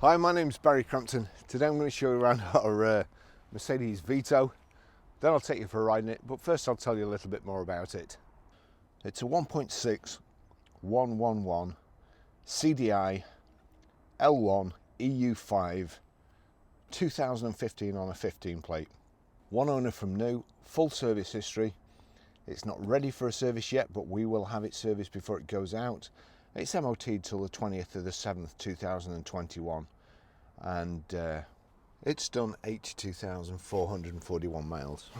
Hi, my name's Barry Crampton. Today I'm going to show you around our Mercedes Vito. Then I'll take you for a ride in it, but first I'll tell you a little bit more about it. It's a 1.6 111 CDI L1 EU5 2015 on a 15 plate. One owner from new, full service history. It's not ready for a service yet, but we will have it serviced before it goes out. It's MOT'd till the 20th of the 7th 2021, and it's done 82,441 miles.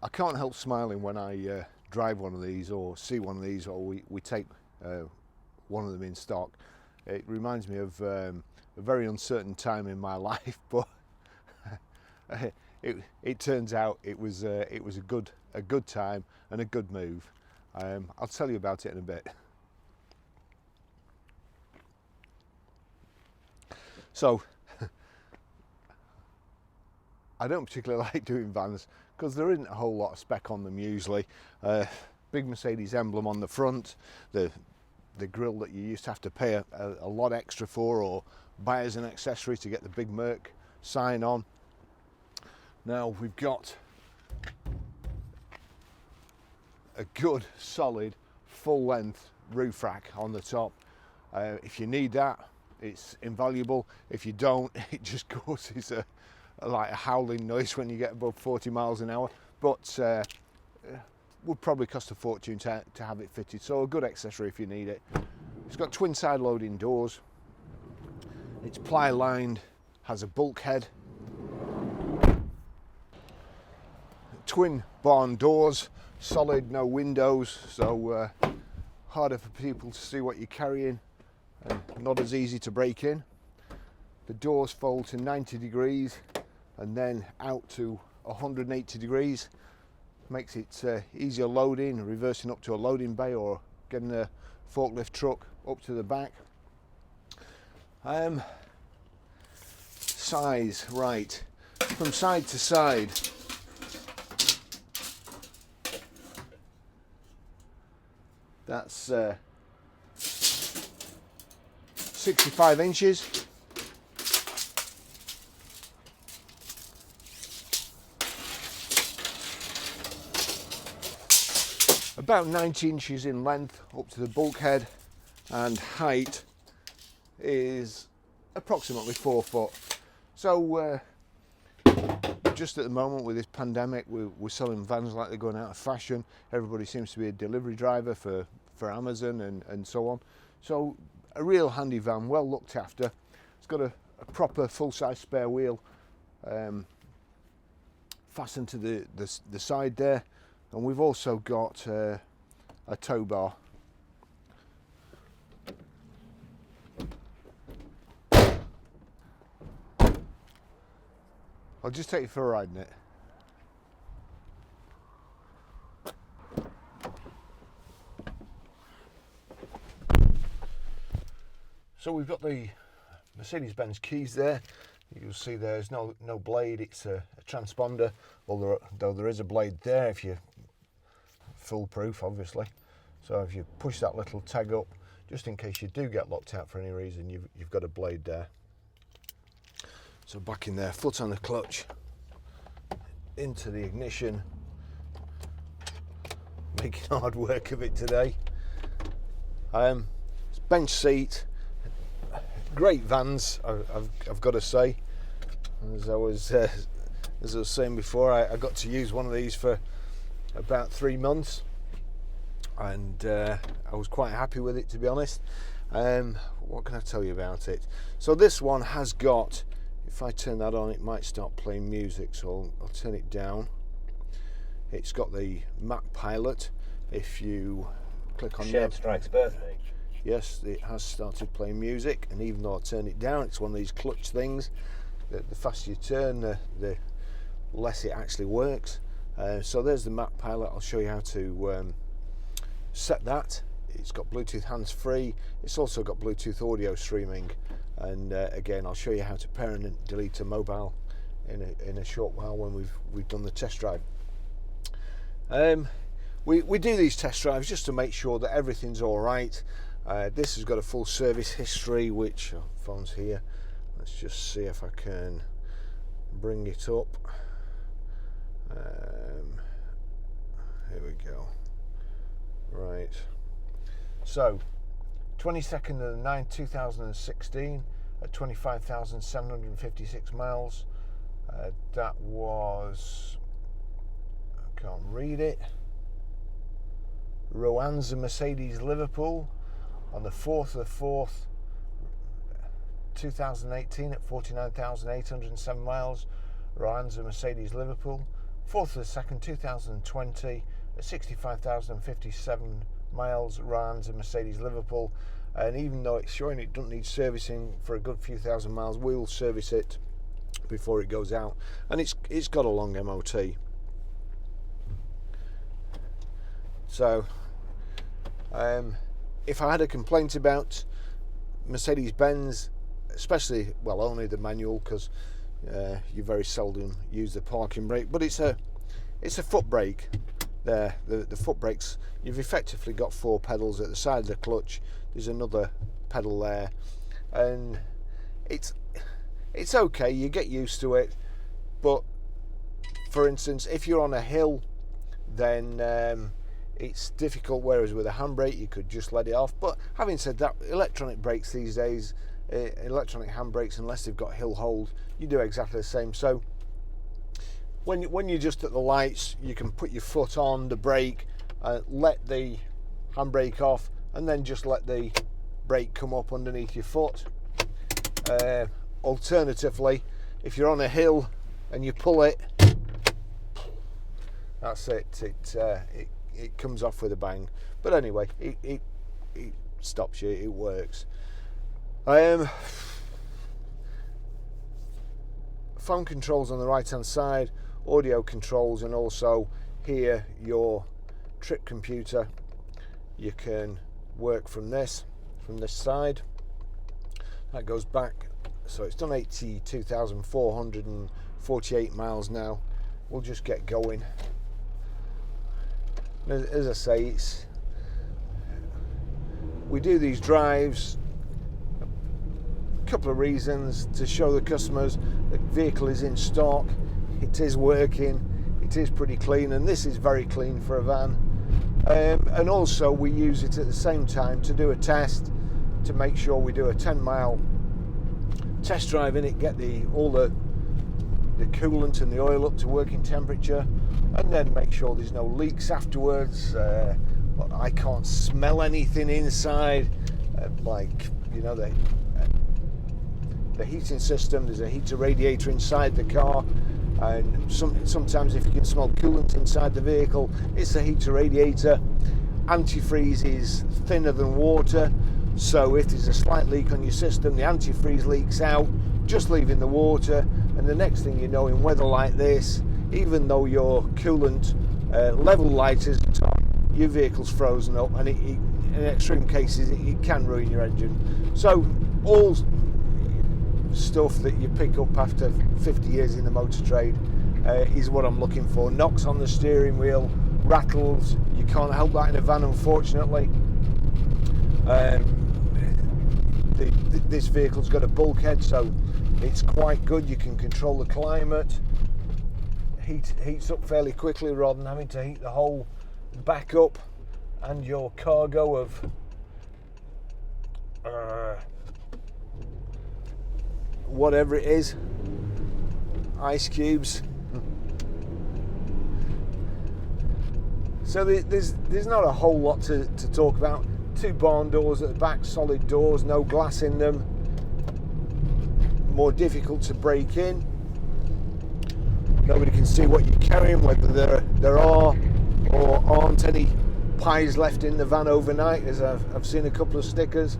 I can't help smiling when I drive one of these or see one of these, or we take one of them in stock. It reminds me of a very uncertain time in my life, but it turns out it was a good time and a good move. I'll tell you about it in a bit. So, I don't particularly like doing vans because there isn't a whole lot of spec on them usually. Big Mercedes emblem on the front, the grille that you used to have to pay a lot extra for or buy as an accessory to get the big Merc sign on. Now we've got a good solid full length roof rack on the top. If you need that, it's invaluable. If you don't, it just causes like a howling noise when you get above 40 miles an hour, but would probably cost a fortune to have it fitted, so a good accessory if you need it. It's got twin side loading doors, it's ply lined, has a bulkhead, twin barn doors, solid, no windows, so harder for people to see what you're carrying and not as easy to break in. The doors fold to 90 degrees and then out to 180 degrees. Makes it easier loading, reversing up to a loading bay or getting a forklift truck up to the back. Size, right, from side to side. That's 65 inches. About 90 inches in length up to the bulkhead, and height is approximately 4 foot. So just at the moment with this pandemic, we're selling vans like they're going out of fashion. Everybody seems to be a delivery driver for Amazon and so on. So a real handy van, well looked after. It's got a proper full-size spare wheel fastened to the side there, and we've also got a tow bar. I'll just take you for a ride in it. So we've got the Mercedes-Benz keys there. You'll see there's no blade, it's a transponder, although there is a blade there if you're foolproof, obviously. So if you push that little tag up, just in case you do get locked out for any reason, you've got a blade there. So back in there, foot on the clutch, into the ignition, making hard work of it today. It's bench seat. Great vans, I've got to say. As I was saying before, I got to use one of these for about 3 months, and I was quite happy with it, to be honest. What can I tell you about it? So this one has got, if I turn that on, it might start playing music, so I'll turn it down. It's got the map pilot. If you click on Shared Strike's birthday. Yes, it has started playing music, and even though I turn it down, it's one of these clutch things. The faster you turn, the less it actually works. So there's the map pilot. I'll show you how to set that. It's got Bluetooth hands-free. It's also got Bluetooth audio streaming, and again, I'll show you how to pair and delete a mobile in a short while when we've done the test drive. We do these test drives just to make sure that everything's all right. This has got a full service history, which phone's here. Let's just see if I can bring it up. Here we go. Right. So, 22nd of the 9th, 2016, at 25,756 miles. That was, I can't read it, Roanza Mercedes Liverpool, on the 4th of the 4th, 2018 at 49,807 miles, Roanza Mercedes Liverpool. 4th of the 2nd, 2020 at 65,057 miles, Roanza Mercedes Liverpool. And even though it's showing it doesn't need servicing for a good few thousand miles, we'll service it before it goes out, and it's got a long MOT. So if I had a complaint about Mercedes-Benz, especially, well, only the manual, because you very seldom use the parking brake, but it's a foot brake there. The foot brakes, you've effectively got 4 pedals at the side of the clutch. There's another pedal there, and it's okay, you get used to it. But for instance, if you're on a hill, then it's difficult, whereas with a handbrake you could just let it off. But having said that, electronic brakes these days, electronic handbrakes, unless they've got hill hold, you do exactly the same. So when you're just at the lights, you can put your foot on the brake, let the handbrake off, and then just let the brake come up underneath your foot. Alternatively, if you're on a hill and you pull it, that's it. It comes off with a bang. But anyway, it stops you. It works. Phone controls on the right hand side, audio controls, and also here your trip computer. You can work from this side. That goes back, so it's done 82,448 miles now. We'll just get going. As I say, we do these drives a couple of reasons: to show the customers the vehicle is in stock, it is working, it is pretty clean, and this is very clean for a van. And also we use it at the same time to do a test, to make sure we do a 10-mile test drive in it, get all the coolant and the oil up to working temperature, and then make sure there's no leaks afterwards. But I can't smell anything inside, like, you know, the heating system. There's a heater radiator inside the car, and sometimes if you can smell coolant inside the vehicle, it's the heater radiator. Antifreeze is thinner than water, so if there's a slight leak on your system, the antifreeze leaks out, just leaving the water, and the next thing you know, in weather like this, even though your coolant level light isn't on, your vehicle's frozen up, and in extreme cases it can ruin your engine. So all stuff that you pick up after 50 years in the motor trade is what I'm looking for. Knocks on the steering wheel, rattles, you can't help that in a van, unfortunately. This vehicle's got a bulkhead, so it's quite good. You can control the climate. Heats up fairly quickly rather than having to heat the whole back up, and your cargo of whatever it is, ice cubes. So there's not a whole lot to talk about. 2 barn doors at the back, solid doors, no glass in them. More difficult to break in. Nobody can see what you're carrying, whether there are or aren't any pies left in the van overnight, as I've seen a couple of stickers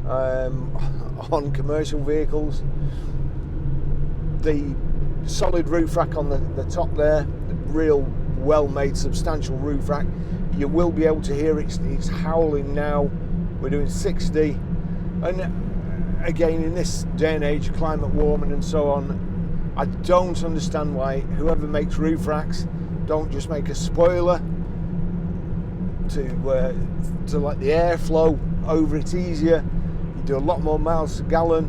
on commercial vehicles. The solid roof rack on the top there, the real well-made substantial roof rack. You will be able to hear it's howling now. We're doing 60, and again, in this day and age, climate warming and so on, I don't understand why whoever makes roof racks don't just make a spoiler to let the air flow over it easier, you do a lot more miles per gallon,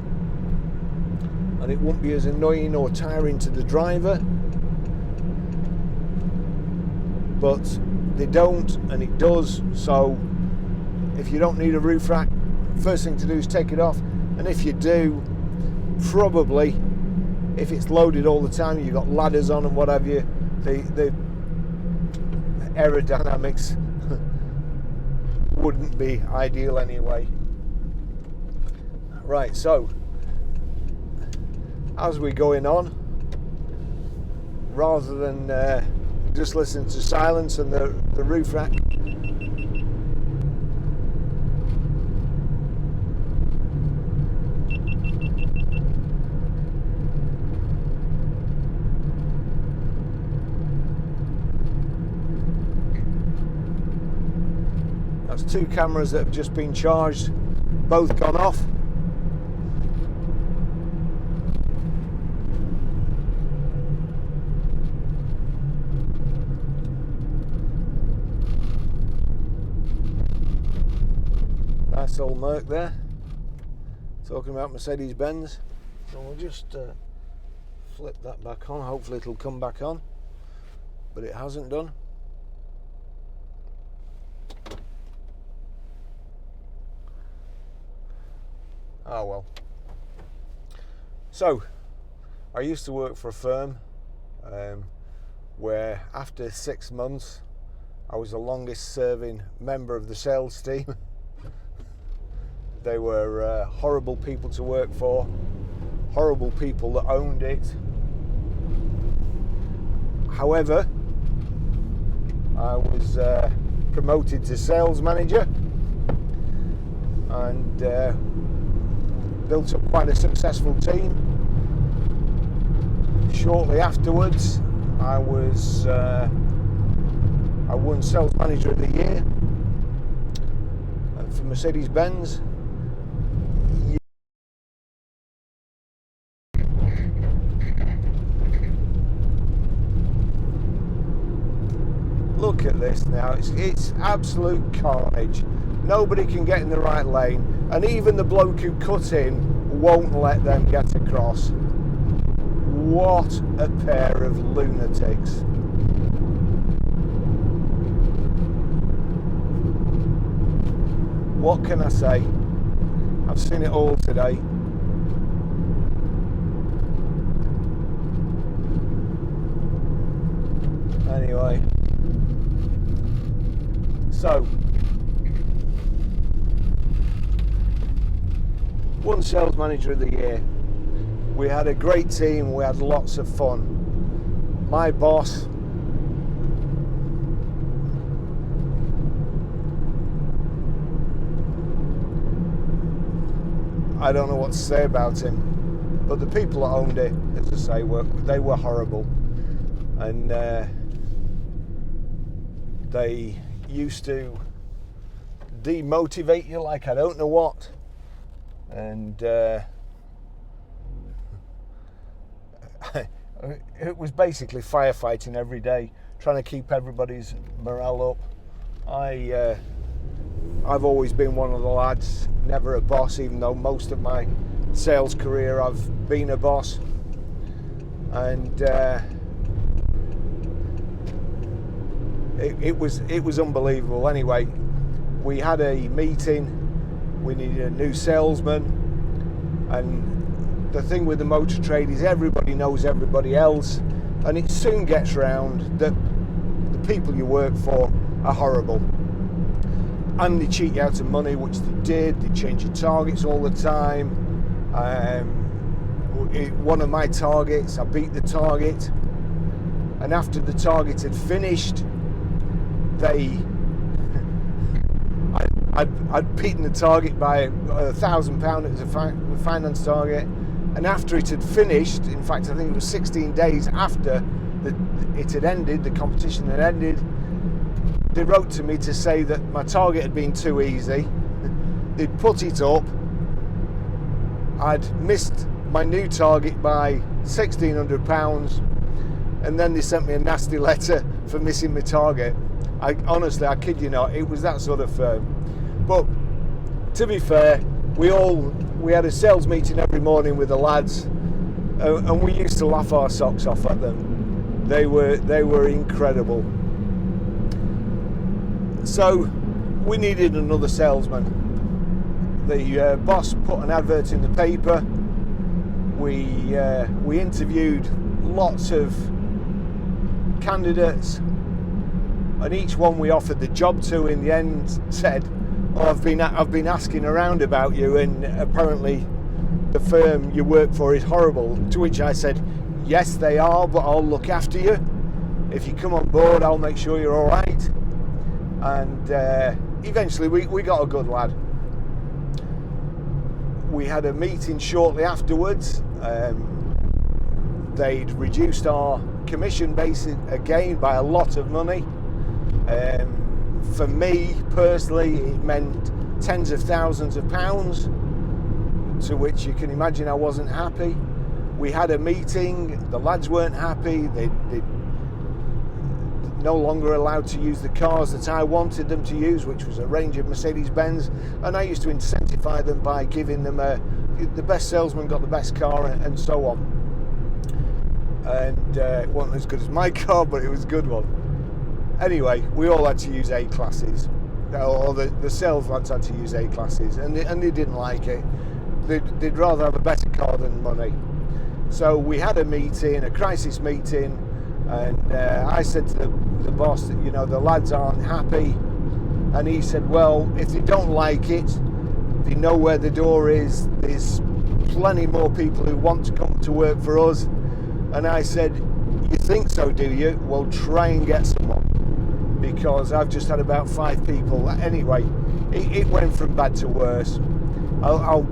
and it won't be as annoying or tiring to the driver. But they don't, and it does. So if you don't need a roof rack, first thing to do is take it off. And if you do, probably, if it's loaded all the time, you've got ladders on and what have you, the aerodynamics wouldn't be ideal anyway. Right, so as we're going on, rather than just listen to silence and the roof rack, that's 2 cameras that have just been charged, both gone off. Nice old Merc there, talking about Mercedes-Benz. So we'll just flip that back on, hopefully it'll come back on, but it hasn't done. Oh well. So I used to work for a firm where after 6 months I was the longest serving member of the sales team. They were horrible people to work for, horrible people that owned it. However, I was promoted to sales manager and built up quite a successful team. Shortly afterwards, I won Sales Manager of the Year for Mercedes-Benz. Look at this now, it's absolute carnage. Nobody can get in the right lane, and even the bloke who cut in won't let them get across. What a pair of lunatics. What can I say? I've seen it all today. Anyway, so won Sales Manager of the Year. We had a great team, we had lots of fun. My boss, I don't know what to say about him, but the people that owned it, as I say, they were horrible, and they used to demotivate you like I don't know what, and it was basically firefighting every day, trying to keep everybody's morale up. I've always been one of the lads, never a boss, even though most of my sales career I've been a boss. And it was unbelievable. Anyway, we had a meeting, we needed a new salesman, and the thing with the motor trade is everybody knows everybody else, and it soon gets round that the people you work for are horrible. And they cheat you out of money, which they did. They change your targets all the time. One of my targets, I beat the target, and after the target had finished, I'd beaten the target by £1,000. It was a finance target, and after it had finished, in fact I think it was 16 days after it had ended, the competition had ended, they wrote to me to say that my target had been too easy. They'd put it up, I'd missed my new target by £1,600, and then they sent me a nasty letter for missing my target. Honestly, I kid you not, it was that sort of firm. But to be fair, we had a sales meeting every morning with the lads, and we used to laugh our socks off at them. They were incredible. So we needed another salesman. The boss put an advert in the paper. We interviewed lots of candidates, and each one we offered the job to in the end said, "Oh, I've been asking around about you, and apparently the firm you work for is horrible." To which I said, "Yes, they are, but I'll look after you. If you come on board, I'll make sure you're all right." And eventually we got a good lad. We had a meeting shortly afterwards. They'd reduced our commission base again by a lot of money. For me personally, it meant tens of thousands of pounds, to which you can imagine I wasn't happy. We had a meeting, the lads weren't happy. They'd no longer allowed to use the cars that I wanted them to use, which was a range of Mercedes-Benz, and I used to incentivise them by giving them the best salesman got the best car, and so on. And it wasn't as good as my car, but it was a good one. Anyway, we all had to use A-classes, or the sales lads had to use A-classes, and they didn't like it. They'd rather have a better car than money. So we had a meeting, a crisis meeting, and I said to the boss that, you know, the lads aren't happy, and he said, well, if they don't like it, they know where the door is. There's plenty more people who want to come to work for us. And I said, you think so, do you? Well, try and get someone, because I've just had about 5 people. Anyway, it went from bad to worse. I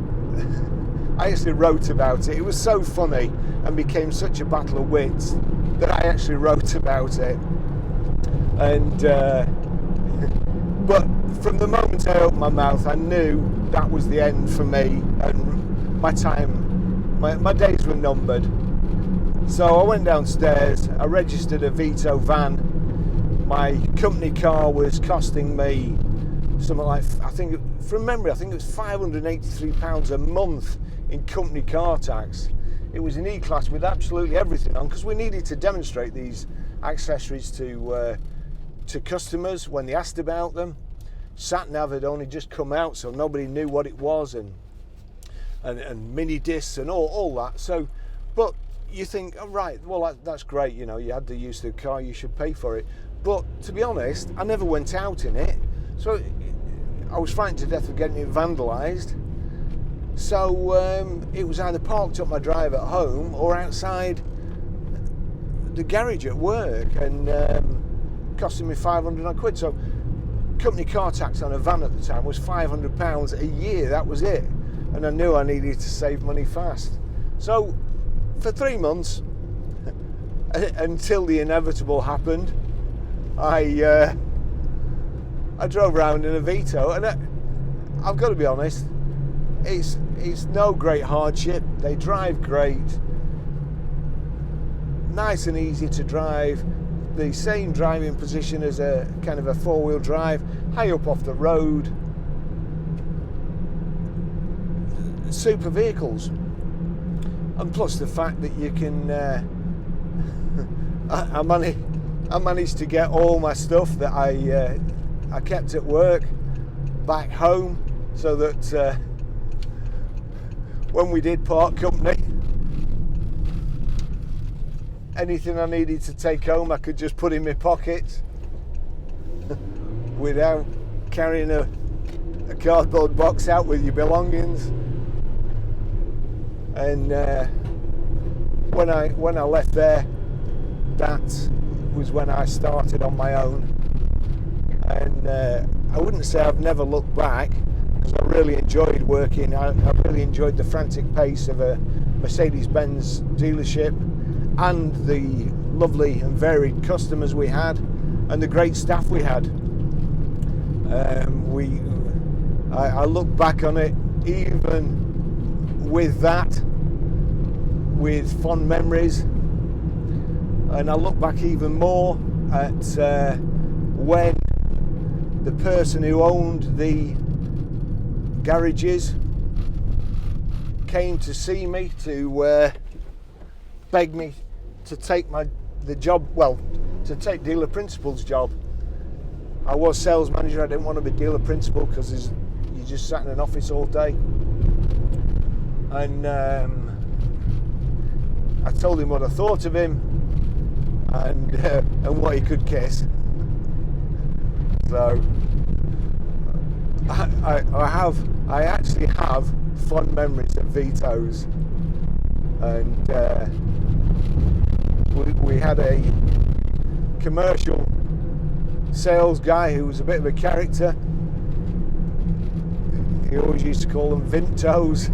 actually wrote about it. It was so funny and became such a battle of wits that I actually wrote about it. And but from the moment I opened my mouth, I knew that was the end for me, and my days were numbered. So I went downstairs, I registered a Vito van. My company car was costing me something like, I think from memory, I think it was £583 a month in company car tax. It was an E-Class with absolutely everything on, because we needed to demonstrate these accessories to customers when they asked about them. Sat-nav had only just come out, so nobody knew what it was, and mini discs and all that. So, but you think, oh, right, well, that's great, you know, you had the use of the car, you should pay for it. But to be honest, I never went out in it, so I was frightened to death of getting it vandalised. So it was either parked up my drive at home or outside the garage at work, and costing me 500 quid. So company car tax on a van at the time was £500 a year, that was it. And I knew I needed to save money fast. So for 3 months, until the inevitable happened, I drove around in a Vito, and I've got to be honest, it's no great hardship. They drive great, nice and easy to drive, the same driving position as a kind of a 4-wheel drive, high up off the road, super vehicles. And plus the fact that you can I managed to get all my stuff that I kept at work back home, so that when we did part company, anything I needed to take home I could just put in my pocket without carrying a cardboard box out with your belongings. And when I left there, that was when I started on my own. And I wouldn't say I've never looked back, because I really enjoyed working. I really enjoyed the frantic pace of a Mercedes-Benz dealership, and the lovely and varied customers we had, and the great staff we had. I look back on it, even with that, with fond memories, and I look back even more at when the person who owned the garages came to see me to beg me to take the job, well, to take dealer principal's job. I was sales manager. I didn't want to be dealer principal because you just sat in an office all day. And I told him what I thought of him and what he could kiss. So I actually have fond memories of Vito's, and we had a commercial sales guy who was a bit of a character. He always used to call them Vintos,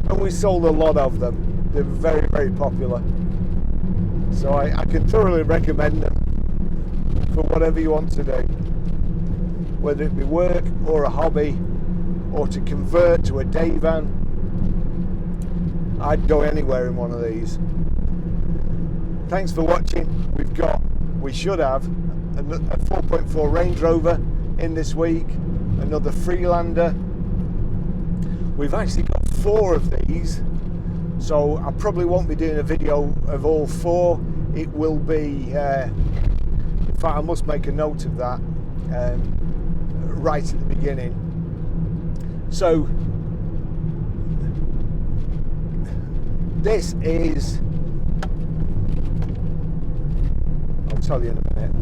and we sold a lot of them. They're very, very popular. So I can thoroughly recommend them for whatever you want to do, whether it be work or a hobby or to convert to a day van. I'd go anywhere in one of these. Thanks for watching. We should have a 4.4 Range Rover in this week, another Freelander. We've actually got 4 of these, so I probably won't be doing a video of all 4. It will be, in fact I must make a note of that right at the beginning. So this is, I'll tell you in a minute.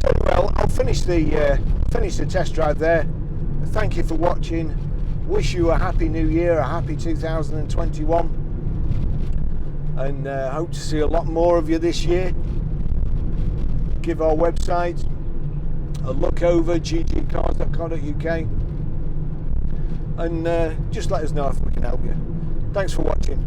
So well, I'll finish the test drive there. Thank you for watching. Wish you a happy new year, a happy 2021, and hope to see a lot more of you this year. Give our website a look over, ggcars.co.uk, and just let us know if we can help you. Thanks for watching.